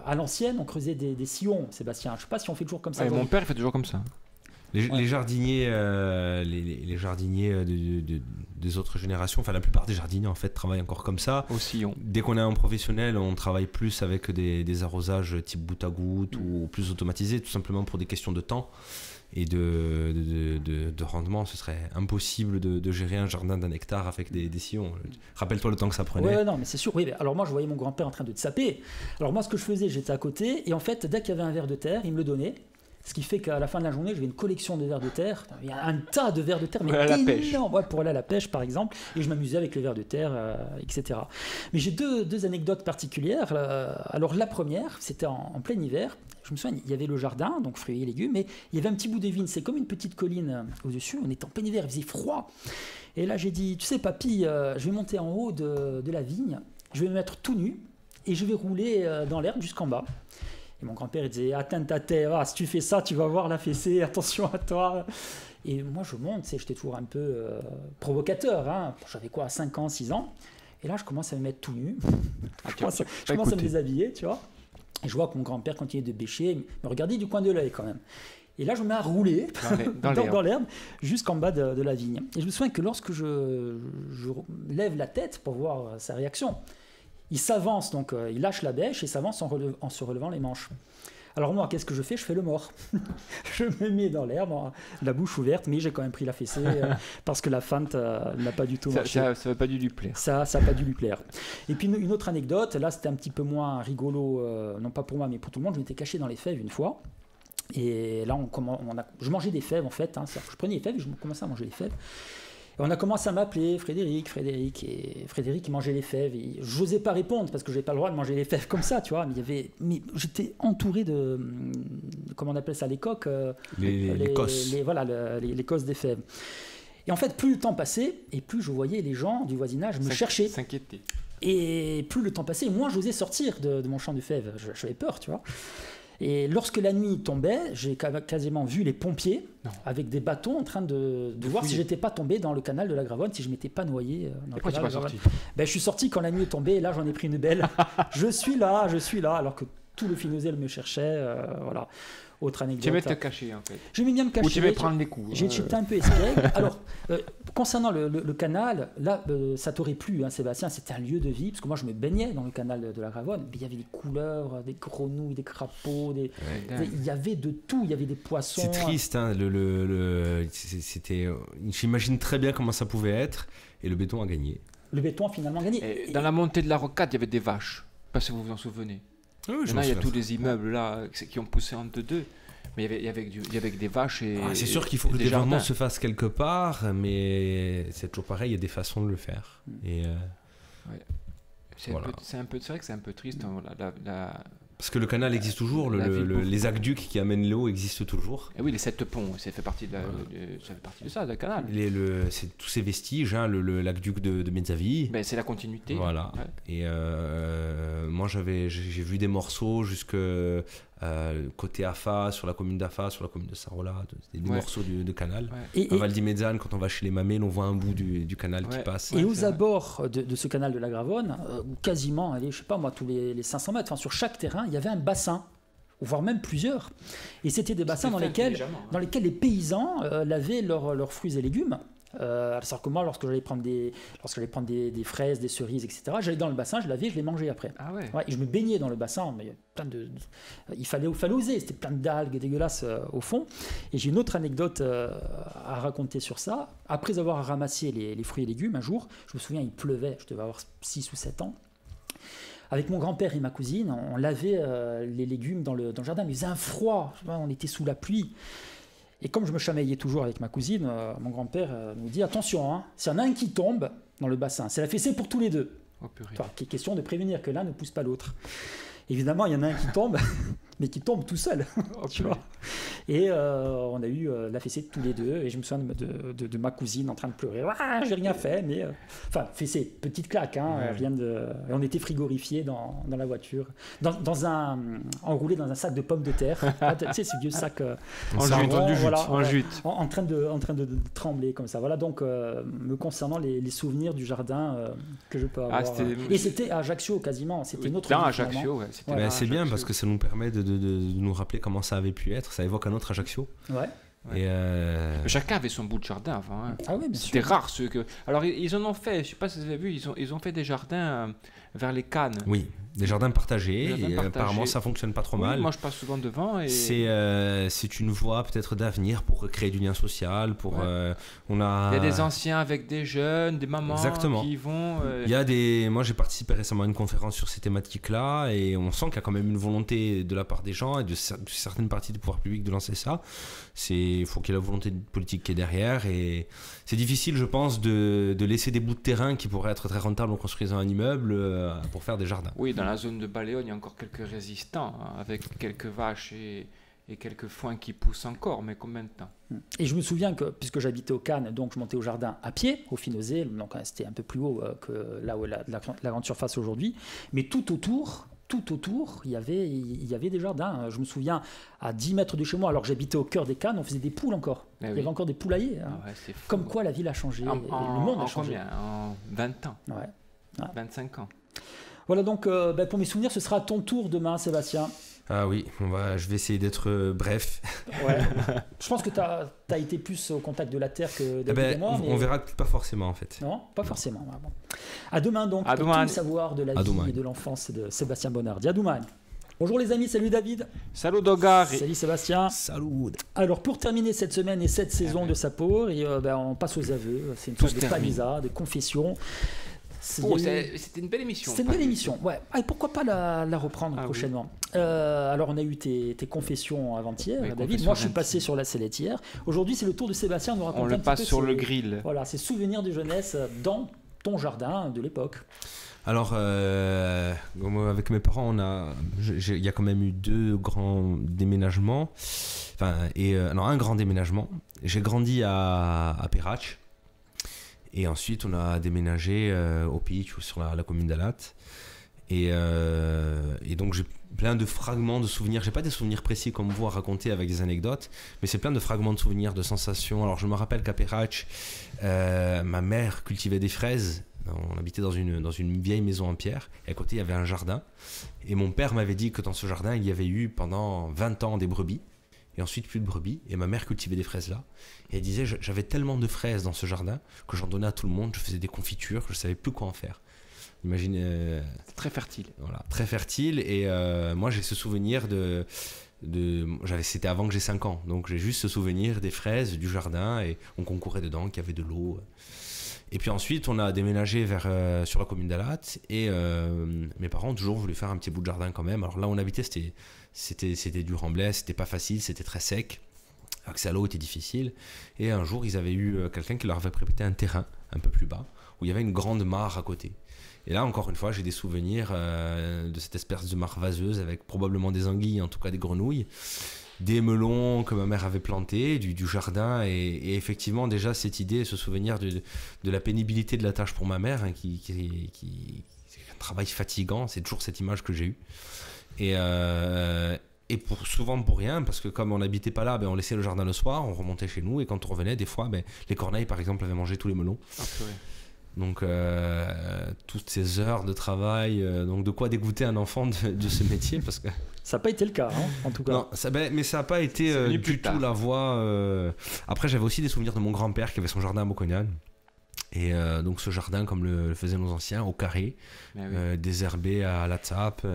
à l'ancienne, on creusait des sillons, Sébastien. Je ne sais pas si on fait toujours comme ça. Mon père, il fait toujours comme ça. Les jardiniers, les jardiniers des autres générations, enfin la plupart des jardiniers en fait travaillent encore comme ça. Au sillon. Dès qu'on est en professionnel, on travaille plus avec des arrosages type goutte à goutte ou plus automatisés, tout simplement pour des questions de temps et de rendement. Ce serait impossible de gérer un jardin d'1 hectare avec des sillons. Rappelle-toi le temps que ça prenait. Ouais, non, mais c'est sûr. Oui, alors moi, je voyais mon grand-père en train de saper. Alors moi, ce que je faisais, j'étais à côté et en fait, dès qu'il y avait un ver de terre, il me le donnait. Ce qui fait qu'à la fin de la journée, j'avais une collection de vers de terre. Il y a un tas de vers de terre, mais énorme. Ouais, pour aller à la pêche, par exemple. Et je m'amusais avec les vers de terre, etc. Mais j'ai deux anecdotes particulières. Alors la première, c'était en plein hiver. Je me souviens, il y avait le jardin, donc fruits et légumes, mais il y avait un petit bout de vigne. C'est comme une petite colline au-dessus. On était en plein hiver, il faisait froid. Et là, j'ai dit, tu sais, papy, je vais monter en haut de la vigne. Je vais me mettre tout nu et je vais rouler dans l'herbe jusqu'en bas. Et mon grand-père il disait atteins ta tête, si tu fais ça tu vas voir la fessée, attention à toi. Et moi je monte, j'étais toujours un peu provocateur, hein. J'avais quoi, 5 ans, 6 ans. Et là je commence à me mettre tout nu, je commence à me déshabiller, tu vois. Et je vois que mon grand-père continue de bêcher, me regardait du coin de l'œil quand même. Et là je me mets à rouler dans l'herbe jusqu'en bas de la vigne. Et je me souviens que lorsque je lève la tête pour voir sa réaction, il s'avance, donc il lâche la bêche et s'avance en se relevant les manches. Alors moi, qu'est-ce que je fais? Je fais le mort. Je me mets dans l'herbe, la bouche ouverte, mais j'ai quand même pris la fessée parce que la feinte n'a pas du tout marché. Ça n'a pas dû lui plaire. Ça n'a pas dû lui plaire. Et puis une autre anecdote, là c'était un petit peu moins rigolo, non pas pour moi, mais pour tout le monde. Je m'étais caché dans les fèves une fois. Et là, je mangeais des fèves en fait. Je prenais les fèves et je commençais à manger les fèves. Et on a commencé à m'appeler Frédéric, et Frédéric il mangeait les fèves. Je n'osais pas répondre parce que je n'avais pas le droit de manger les fèves comme ça, tu vois. Mais j'étais entouré de, comment on appelle ça, les coques, les cosses. Les cosses des fèves. Et en fait, plus le temps passait, et plus je voyais les gens du voisinage me chercher. S'inquiéter. Et plus le temps passait, moins j'osais sortir de mon champ de fèves. J'avais peur, tu vois. Et lorsque la nuit tombait, j'ai quasiment vu les pompiers avec des bâtons en train de voir si j'étais pas tombé dans le canal de la Gravonne, si je m'étais pas noyé dans le canal de la Gravonne. Je suis sorti quand la nuit est tombée et là j'en ai pris une belle. je suis là, alors que tout le Finouzel me cherchait. Voilà. Autre anecdote. Tu aimais te cacher en fait. J'aimais bien me cacher. Ou tu aimais prendre les coups. J'étais un peu espiègle. Alors, concernant le canal, là, ça t'aurait plu, hein, Sébastien, c'était un lieu de vie, parce que moi je me baignais dans le canal de la Gravonne, mais il y avait des couleurs, des grenouilles, des crapauds, il y avait de tout, il y avait des poissons. C'est triste, hein, j'imagine très bien comment ça pouvait être, et le béton a gagné. Le béton a finalement gagné. Et dans la montée de la rocade, il y avait des vaches, je ne sais pas si vous vous en souvenez. Oui, il y a tous les immeubles là qui ont poussé entre deux, mais il y avait des vaches et. C'est sûr qu'il faut que le développement se fasse quelque part, mais c'est toujours pareil, il y a des façons de le faire. Et c'est vrai que c'est un peu triste. Parce que le canal existe toujours, les aqueducs qui amènent l'eau existent toujours. Et oui, les 7 ponts, ça fait partie de ça, du canal. C'est tous ces vestiges, hein, l'aqueduc de Mezzavi. C'est la continuité. Voilà. Ouais. Et moi, j'ai vu des morceaux jusque côté Afa, sur la commune d'Afa, sur la commune de Sarola, des morceaux de canal. Ouais. À Val di Mezzane, quand on va chez les Mamelles, on voit un bout du canal qui passe. Et aux abords de ce canal de la Gravonne, quasiment, allez, je sais pas moi, tous les 500 mètres, sur chaque terrain, il y avait un bassin, voire même plusieurs. Et c'était des bassins dans lesquels les paysans lavaient leurs fruits et légumes. Alors que moi, lorsque j'allais prendre des fraises, des cerises, etc., j'allais dans le bassin, je lavais, je les mangeais après. Ah ouais. Ouais, et je me baignais dans le bassin, mais il fallait oser, c'était plein d'algues dégueulasses au fond. Et j'ai une autre anecdote à raconter sur ça. Après avoir ramassé les fruits et légumes, un jour, je me souviens, il pleuvait, je devais avoir 6 ou 7 ans. Avec mon grand-père et ma cousine, on lavait les légumes dans le jardin, mais il faisait un froid, on était sous la pluie. Et comme je me chamaillais toujours avec ma cousine, mon grand-père nous dit « Attention, hein, s'il y en a un qui tombe dans le bassin, c'est la fessée pour tous les deux. Oh, purée. » Question de prévenir que l'un ne pousse pas l'autre. Évidemment, il y en a un qui tombe, mais qui tombe tout seul. Oh, tu vois. Et on a eu la fessée de tous les deux. Et je me souviens de ma cousine en train de pleurer. Ah, j'ai rien fait, mais. Enfin, fessée, petite claque. Hein, ouais. Rien de... Et on était frigorifiés dans la voiture. Enroulés dans un sac de pommes de terre. Tu sais, ce vieux sac. En jute. En train de trembler comme ça. Voilà donc, me concernant les souvenirs du jardin que je peux avoir. Et c'était à Ajaccio quasiment. C'était notre. Dans Ajaccio, ouais. Ouais, c'est bien parce que ça nous permet de nous rappeler comment ça avait pu être. Ça évoque un autre Ajaccio. Ouais. Et chacun avait son bout de jardin avant. Hein. Ah oui, bien C'était sûr. rare ceux que. Alors ils en ont fait. Je sais pas si vous avez vu. Ils ont fait des jardins vers les Cannes. Oui, des jardins partagés. Des jardins et partagés. Apparemment, ça fonctionne pas trop Oui, mal. moi, je passe souvent devant. Et... C'est une voie peut-être d'avenir pour créer du lien social. Il y a des anciens avec des jeunes, des mamans. Exactement. Qui y vont. Moi, j'ai participé récemment à une conférence sur ces thématiques-là et on sent qu'il y a quand même une volonté de la part des gens et de certaines parties du pouvoir public de lancer ça. Il faut qu'il y ait la volonté politique qui est derrière et c'est difficile, je pense, de laisser des bouts de terrain qui pourraient être très rentables en construisant un immeuble pour faire des jardins. Oui, dans la zone de Baléone, il y a encore quelques résistants, hein, avec quelques vaches et quelques foins qui poussent encore, mais combien de temps? Et je me souviens que, puisque j'habitais au Cannes, donc je montais au jardin à pied, au Finosé, donc c'était un peu plus haut que là où est la grande surface aujourd'hui, mais tout autour, il y avait des jardins. Je me souviens, à 10 mètres de chez moi, alors que j'habitais au cœur des Cannes, on faisait des poules encore. Il y avait encore des poulaillers. Hein. Ah ouais, c'est fou. Comme quoi la ville a changé, et le monde a changé. Combien? En 20 ans? Ouais. 25 ans. Voilà donc, pour mes souvenirs, ce sera à ton tour demain, Sébastien. Ah oui, je vais essayer d'être bref. Ouais. Je pense que tu as été plus au contact de la terre que David et moi. On verra pas forcément en fait. Non, pas forcément. Ouais, bon. À demain donc, pour tout le savoir de la vie et de l'enfance de Sébastien Bonnardi. À demain. Bonjour les amis, salut David. Salut Dogar. Salut Sébastien. Salut. Alors pour terminer cette semaine et cette saison de Sapor, on passe aux aveux. C'est une sorte de palisa, de confession. C'était une belle émission. C'était une belle émission, ouais. Et pourquoi pas la reprendre prochainement. Alors on a eu tes confessions avant-hier, David. Moi je suis passé sur la sellette hier. Aujourd'hui c'est le tour de Sébastien de nous raconter on le passe sur le grill. Voilà, ses souvenirs de jeunesse dans ton jardin de l'époque. Alors avec mes parents, il y a quand même eu 2 grands déménagements. Un grand déménagement. J'ai grandi à Perrache. Et ensuite, on a déménagé au Pitch ou sur la commune d'Alat. Et donc, j'ai plein de fragments de souvenirs. J'ai pas des souvenirs précis comme vous à raconter avec des anecdotes, mais c'est plein de fragments de souvenirs, de sensations. Alors, je me rappelle qu'à Perrache, ma mère cultivait des fraises. On habitait dans une vieille maison en pierre. Et à côté, il y avait un jardin. Et mon père m'avait dit que dans ce jardin, il y avait eu pendant 20 ans des brebis. Et ensuite plus de brebis, et ma mère cultivait des fraises là, et elle disait j'avais tellement de fraises dans ce jardin que j'en donnais à tout le monde, je faisais des confitures, je savais plus quoi en faire. Imaginez. Très fertile. Voilà, très fertile, et moi j'ai ce souvenir c'était avant que j'ai 5 ans, donc j'ai juste ce souvenir des fraises, du jardin, et on concourait dedans, qu'il y avait de l'eau. Et puis ensuite on a déménagé sur la commune d'Alat, et mes parents ont toujours voulu faire un petit bout de jardin quand même. Alors là où on habitait c'était du remblai, c'était pas facile, c'était très sec, l'accès à l'eau était difficile, et un jour ils avaient eu quelqu'un qui leur avait prêté un terrain un peu plus bas où il y avait une grande mare à côté. Et là encore une fois j'ai des souvenirs de cette espèce de mare vaseuse avec probablement des anguilles, en tout cas des grenouilles, des melons que ma mère avait plantés, du jardin, et effectivement déjà cette idée, ce souvenir de la pénibilité de la tâche pour ma mère, hein, qui c'est un travail fatigant, c'est toujours cette image que j'ai eue. Et souvent pour rien, parce que comme on n'habitait pas là, on laissait le jardin le soir, on remontait chez nous, et quand on revenait, des fois, les corneilles par exemple avaient mangé tous les melons. Donc, toutes ces heures de travail, donc de quoi dégoûter un enfant de ce métier parce que... Ça n'a pas été le cas, en tout cas. Non, mais ça n'a pas été du tout la voie. Après, j'avais aussi des souvenirs de mon grand-père qui avait son jardin à Bocognane. Et donc, ce jardin, comme le faisaient nos anciens, au carré, désherbé à la tsape,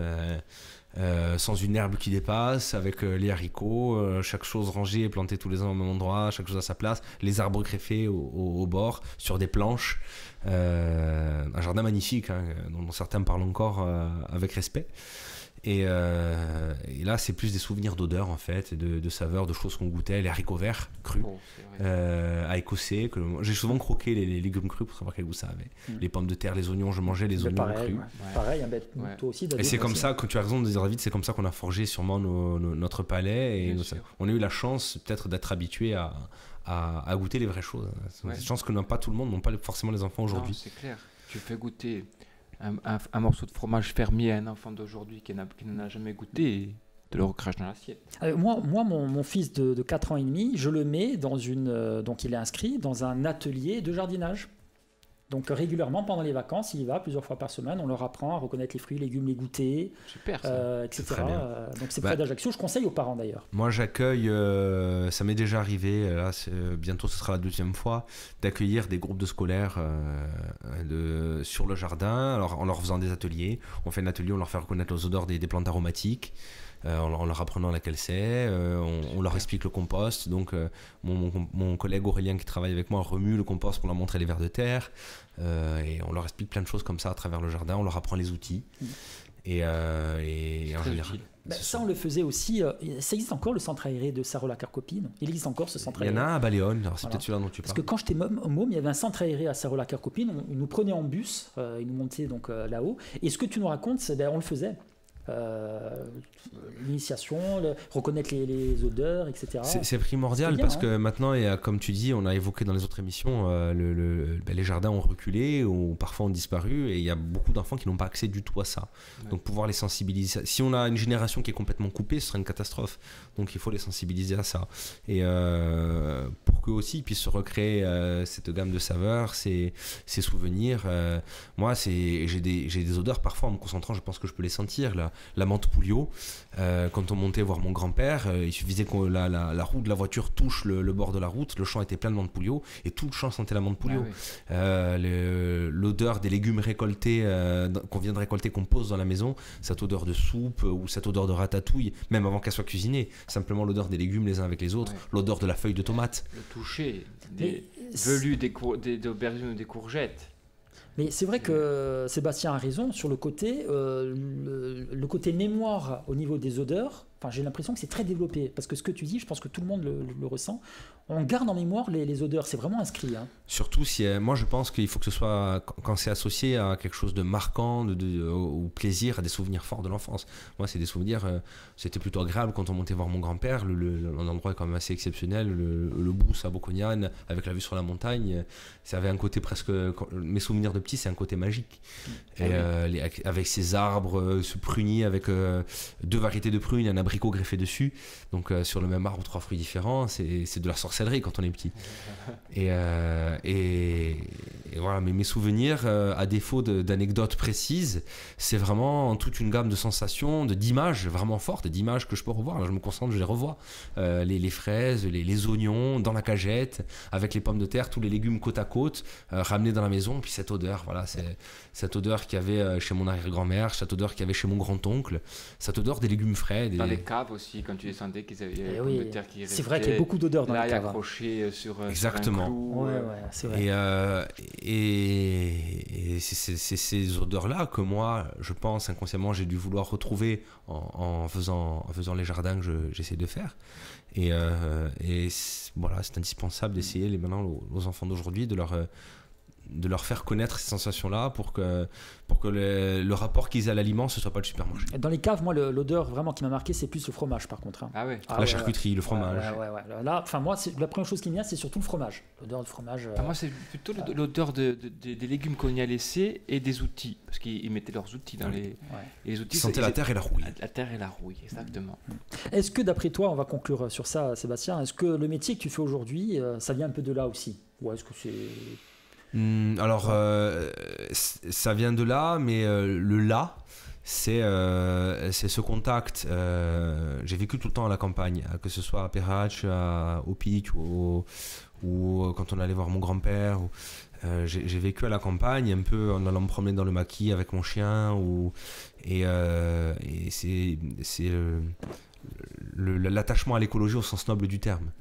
sans une herbe qui dépasse, avec les haricots, chaque chose rangée et plantée tous les ans au même endroit, chaque chose à sa place, les arbres greffés au bord, sur des planches. Un jardin magnifique, hein, dont certains parlent encore avec respect. Et là, c'est plus des souvenirs d'odeur, en fait, de saveurs, de choses qu'on goûtait, les haricots verts crus, à écossais. J'ai souvent croqué les légumes crus pour savoir quel goût ça avait. Les pommes de terre, les oignons, je mangeais les oignons crus. Pareil, toi aussi. Et c'est comme ça, quand tu as raison de dire, David, c'est comme ça qu'on a forgé sûrement notre palais. Et on a eu la chance, peut-être, d'être habitué à goûter les vraies choses. C'est une chance que pas tout le monde, n'ont pas forcément les enfants aujourd'hui. C'est clair. Tu fais goûter un morceau de fromage fermier à un enfant d'aujourd'hui qui n'en a jamais goûté et te le recrache dans l'assiette. Moi, mon fils de 4 ans et demi, je le mets dans donc il est inscrit dans un atelier de jardinage. Donc régulièrement pendant les vacances, il y va plusieurs fois par semaine, on leur apprend à reconnaître les fruits, légumes, les goûter, super, etc. Donc c'est près d'Ajaccio, je conseille aux parents d'ailleurs. Moi j'accueille, ça m'est déjà arrivé, là, bientôt ce sera la 2e fois, d'accueillir des groupes de scolaires sur le jardin, alors en leur faisant des ateliers. On fait un atelier, on leur fait reconnaître les odeurs des plantes aromatiques. En leur apprenant laquelle c'est, on leur explique le compost. Donc mon collègue Aurélien qui travaille avec moi remue le compost pour leur montrer les vers de terre, et on leur explique plein de choses comme ça à travers le jardin. On leur apprend les outils et en général. Ça on le faisait aussi. Ça existe encore le centre aéré de Sarreau-la-Carcopine. Il existe encore ce centre aéré. Il y en a un à Baléone, alors c'est peut-être celui-là dont tu parles. Parce que quand j'étais môme, il y avait un centre aéré à Sarreau-la-Carcopine. Ils nous prenaient en bus, ils nous montaient donc là-haut. Et ce que tu nous racontes, on le faisait. L'initiation, reconnaître les odeurs, etc. C'est primordial parce que maintenant, et comme tu dis, on a évoqué dans les autres émissions, les jardins ont reculé ou parfois ont disparu et il y a beaucoup d'enfants qui n'ont pas accès du tout à ça. Donc pouvoir les sensibiliser. Si on a une génération qui est complètement coupée, ce serait une catastrophe. Donc il faut les sensibiliser à ça. Et pour qu'eux aussi puissent se recréer cette gamme de saveurs, ces souvenirs. Moi, j'ai des odeurs parfois en me concentrant, je pense que je peux les sentir là. La menthe pouliot, quand on montait voir mon grand-père, il suffisait que la roue de la voiture touche le bord de la route, le champ était plein de menthe pouliot et tout le champ sentait la menthe pouliot. L'odeur des légumes récoltés qu'on vient de récolter, qu'on pose dans la maison, cette odeur de soupe ou cette odeur de ratatouille, même avant qu'elle soit cuisinée, simplement l'odeur des légumes les uns avec les autres, l'odeur de la feuille de tomate, le toucher des velus, des aubergines ou des courgettes. Mais c'est vrai que Sébastien a raison sur le côté mémoire au niveau des odeurs. Enfin, j'ai l'impression que c'est très développé parce que ce que tu dis, je pense que tout le monde le ressent. On garde en mémoire les odeurs, c'est vraiment inscrit. Surtout moi je pense qu'il faut que ce soit quand c'est associé à quelque chose de marquant, au plaisir, à des souvenirs forts de l'enfance. Moi c'est des souvenirs, c'était plutôt agréable quand on montait voir mon grand-père, l'endroit est quand même assez exceptionnel, le Bousse à Bocognane avec la vue sur la montagne, ça avait un côté presque, mes souvenirs de petit c'est un côté magique. Et, avec ces arbres, ce prunier avec 2 variétés de prunes, un abricot greffé dessus, donc sur le même arbre 3 fruits différents, c'est de la sorcellerie quand on est petit. Et voilà, mais mes souvenirs, à défaut d'anecdotes précises, c'est vraiment toute une gamme de sensations, d'images vraiment fortes, d'images que je peux revoir. Là, je me concentre, je les revois. Les fraises, les oignons dans la cagette, avec les pommes de terre, tous les légumes côte à côte, ramenés dans la maison, puis cette odeur, voilà, c'est cette odeur qu'il y avait chez mon arrière-grand-mère, cette odeur qu'il y avait chez mon grand-oncle, cette odeur des légumes frais. Dans les caves aussi, quand tu descendais, qu'ils avaient les pommes de terre qui restaient. C'est vrai qu'il y a beaucoup d'odeurs dans les caves. Accroché sur exactement. Un clou. C'est vrai. Et c'est ces odeurs-là que moi, je pense inconsciemment, j'ai dû vouloir retrouver en faisant les jardins que j'essaie de faire. Et voilà, c'est indispensable d'essayer maintenant aux enfants d'aujourd'hui de leur faire connaître ces sensations-là pour que le rapport qu'ils aient à l'aliment, ce soit pas le supermarché. Dans les caves, moi, l'odeur vraiment qui m'a marqué, c'est plus le fromage, par contre. Ah ouais. La charcuterie, le fromage. Là, enfin moi, la première chose qui me vient, c'est surtout le fromage. L'odeur du fromage. Moi, c'est plutôt l'odeur des légumes qu'on y a laissés et des outils, parce qu'ils mettaient leurs outils dans les outils. Ils sentaient la terre et la rouille. La terre et la rouille, exactement. Est-ce que, d'après toi, on va conclure sur ça, Sébastien, est-ce que le métier que tu fais aujourd'hui, ça vient un peu de là aussi, ou est-ce que c'est Alors, ça vient de là, mais le là, c'est ce contact. J'ai vécu tout le temps à la campagne, que ce soit à Perrache, au Pic ou quand on allait voir mon grand-père. J'ai vécu à la campagne, un peu en allant me promener dans le maquis avec mon chien. Et c'est l'attachement à l'écologie au sens noble du terme.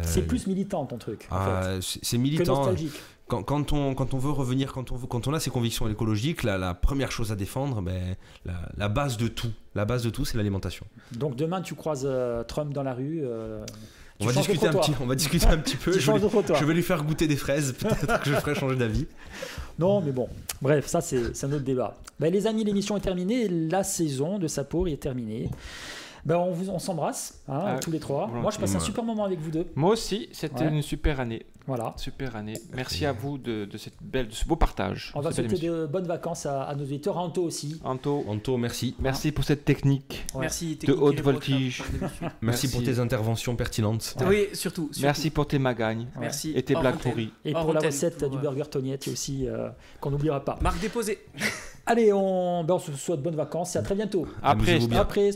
C'est plus militant ton truc. En fait, c'est militant. que nostalgique. Quand on veut revenir, quand on a ses convictions écologiques, la première chose à défendre, la base de tout, c'est l'alimentation. Donc demain, tu croises Trump dans la rue. On va discuter un petit peu. Je vais lui faire goûter des fraises. Peut-être que je ferai changer d'avis. Non, mais bon. Bref, ça, c'est un autre débat. Les amis, l'émission est terminée. La saison de Sapour est terminée. On s'embrasse, tous les trois. Moi, je passe un super moment avec vous deux. Moi aussi, c'était une super année. Voilà. Super année. Merci à vous de ce beau partage. On va souhaiter de bonnes vacances à nos auditeurs. À Anto aussi. Anto, merci. Merci pour cette technique. Merci. De haute voltige. Merci pour tes interventions pertinentes. Oui, surtout. Merci pour tes magagnes. Merci. Et tes blagues pourries. Et pour la recette du burger Tognette aussi, qu'on n'oubliera pas. Marque déposée. Allez, on se souhaite bonnes vacances et à très bientôt. Après.